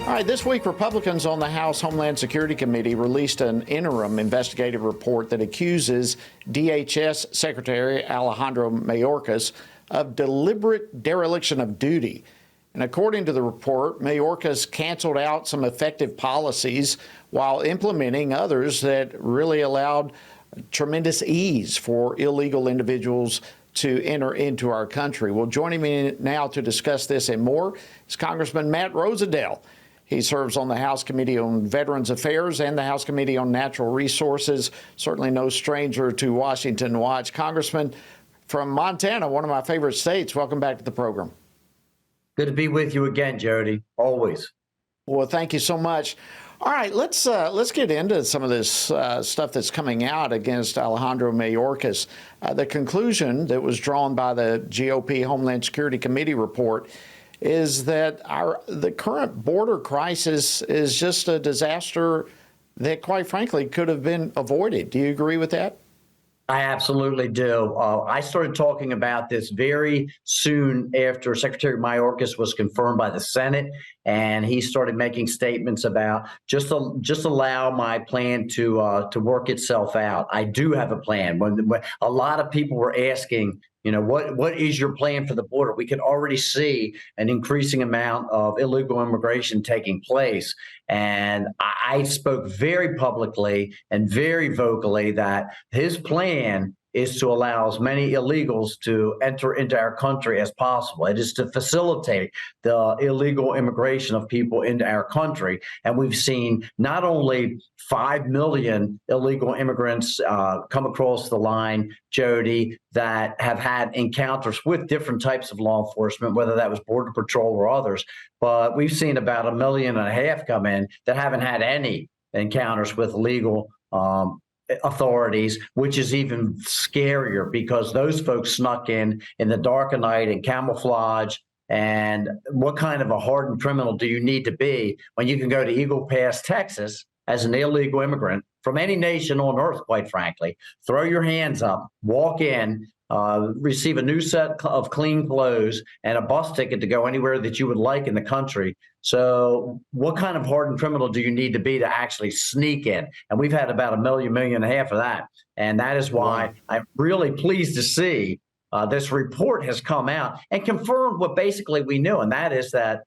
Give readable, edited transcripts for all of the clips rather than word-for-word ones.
All right, this week, Republicans on the House Homeland Security Committee released an interim investigative report that accuses DHS Secretary Alejandro Mayorkas of deliberate dereliction of duty. And according to the report, Mayorkas canceled out some effective policies while implementing others that really allowed tremendous ease for illegal individuals to enter into our country. Well, joining me now to discuss this and more is Congressman Matt Rosendale. He serves on the House Committee on Veterans Affairs and the House Committee on Natural Resources. Certainly no stranger to Washington Watch. Congressman from Montana, one of my favorite states, welcome back to the program. Good to be with you again, Jody. Always. Well, thank you so much. All right, let's get into some of this stuff that's coming out against Alejandro Mayorkas. The conclusion that was drawn by the GOP Homeland Security Committee report is that the current border crisis is just a disaster that, quite frankly, could have been avoided. Do you agree with that? I absolutely do. I started talking about this very soon after Secretary Mayorkas was confirmed by the Senate, and he started making statements about just allow my plan to work itself out. I do have a plan. When a lot of people were asking, what is your plan for the border? We can already see an increasing amount of illegal immigration taking place. And I spoke very publicly and very vocally that his plan is to allow as many illegals to enter into our country as possible. It is to facilitate the illegal immigration of people into our country. And we've seen not only 5 million illegal immigrants come across the line, Jody, that have had encounters with different types of law enforcement, whether that was Border Patrol or others, but we've seen about 1.5 million come in that haven't had any encounters with legal authorities, which is even scarier because those folks snuck in the dark of night in camouflage. And what kind of a hardened criminal do you need to be when you can go to Eagle Pass, Texas, as an illegal immigrant from any nation on earth, quite frankly, throw your hands up, walk in, receive a new set of clean clothes and a bus ticket to go anywhere that you would like in the country. So what kind of hardened criminal do you need to be to actually sneak in? And we've had about 1.5 million of that. And that is why I'm really pleased to see this report has come out and confirmed what basically we knew. And that is that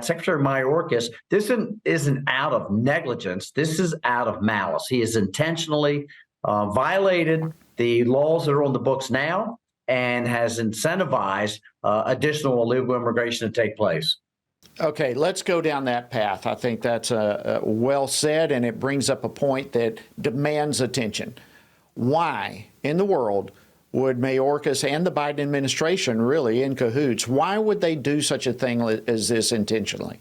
Secretary Mayorkas, this isn't out of negligence. This is out of malice. He has intentionally violated the laws that are on the books now and has incentivized additional illegal immigration to take place. Okay, let's go down that path. I think that's well said, and it brings up a point that demands attention. Why in the world would Mayorkas and the Biden administration really in cahoots? Why would they do such a thing as this intentionally?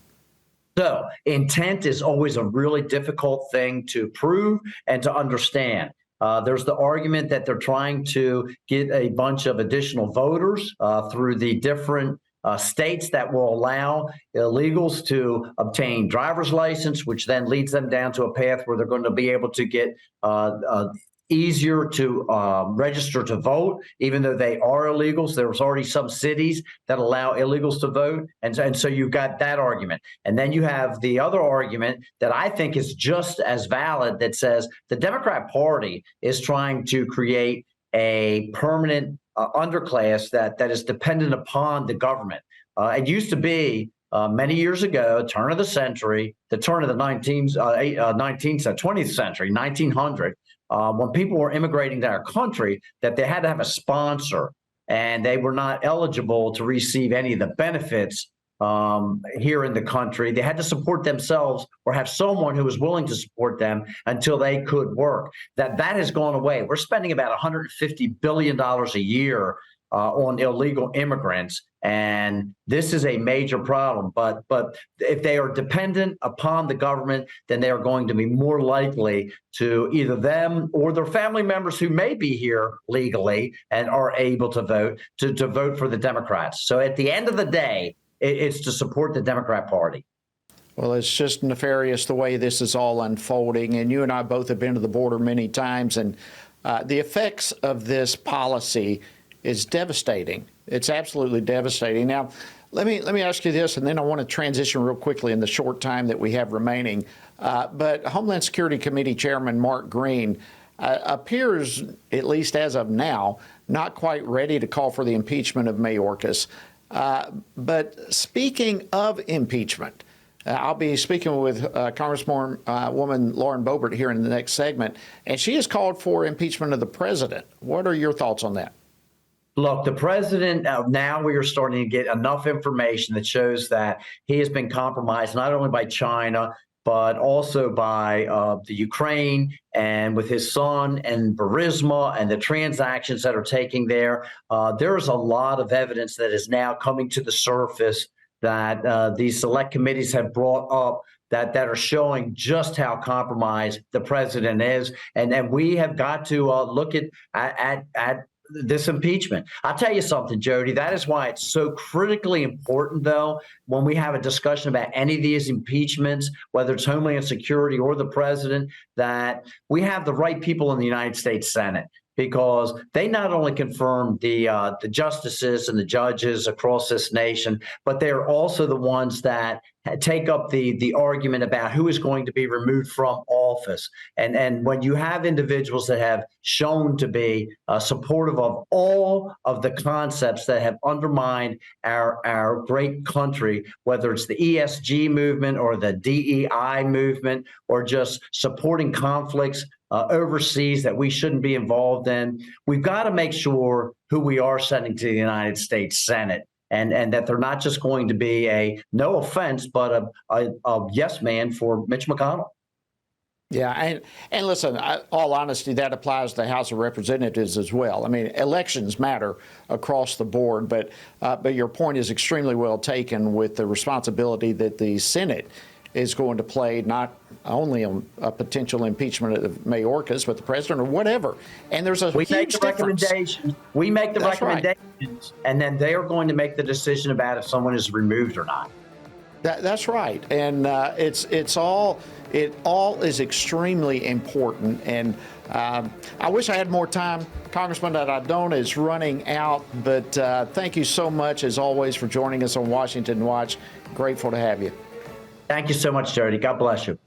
So intent is always a really difficult thing to prove and to understand. There's the argument that they're trying to get a bunch of additional voters through the different states that will allow illegals to obtain driver's license, which then leads them down to a path where they're going to be able to get easier to register to vote, even though they are illegals. There's already some cities that allow illegals to vote. And so you've got that argument. And then you have the other argument that I think is just as valid that says the Democrat Party is trying to create a permanent underclass that is dependent upon the government. It used to be many years ago, turn of the century, the turn of the 20th century, 1900, when people were immigrating to our country, that they had to have a sponsor and they were not eligible to receive any of the benefits here in the country. They had to support themselves or have someone who was willing to support them until they could work. That has gone away. We're spending about $150 billion a year on illegal immigrants. And this is a major problem. But if they are dependent upon the government, then they are going to be more likely to either them or their family members who may be here legally and are able to vote to vote for the Democrats. So at the end of the day, it's to support the Democrat Party. Well, it's just nefarious the way this is all unfolding. And you and I both have been to the border many times. And the effects of this policy is devastating. It's absolutely devastating. Now, Let me ask you this, and then I want to transition real quickly in the short time that we have remaining. But Homeland Security Committee Chairman Mark Green appears, at least as of now, not quite ready to call for the impeachment of Mayorkas. But speaking of impeachment, I'll be speaking with Congresswoman Lauren Boebert here in the next segment, and she has called for impeachment of the president. What are your thoughts on that? Look, the president, now we are starting to get enough information that shows that he has been compromised not only by China, but also by the Ukraine and with his son and Burisma and the transactions that are taking there. There is a lot of evidence that is now coming to the surface that these select committees have brought up that are showing just how compromised the president is. And we have got to look at this impeachment. I'll tell you something, Jody, that is why it's so critically important, though, when we have a discussion about any of these impeachments, whether it's Homeland Security or the president, that we have the right people in the United States Senate, because they not only confirm the justices and the judges across this nation, but they are also the ones that take up the argument about who is going to be removed from office. And when you have individuals that have shown to be supportive of all of the concepts that have undermined our great country, whether it's the ESG movement or the DEI movement, or just supporting conflicts overseas that we shouldn't be involved in, we've got to make sure who we are sending to the United States Senate, and that they're not just going to be a, no offense, but a yes man for Mitch McConnell. Yeah, and listen, all honesty, that applies to the House of Representatives as well. I mean, elections matter across the board, but your point is extremely well taken with the responsibility that the Senate is going to play, not only on a potential impeachment of Mayorkas, but the president or whatever. And there's a huge difference. We make the recommendations, and then they are going to make the decision about if someone is removed or not. That's right, and it all is extremely important. And I wish I had more time, Congressman, that I don't. Is running out. But thank you so much, as always, for joining us on Washington Watch. Grateful to have you. Thank you so much, Jody. God bless you.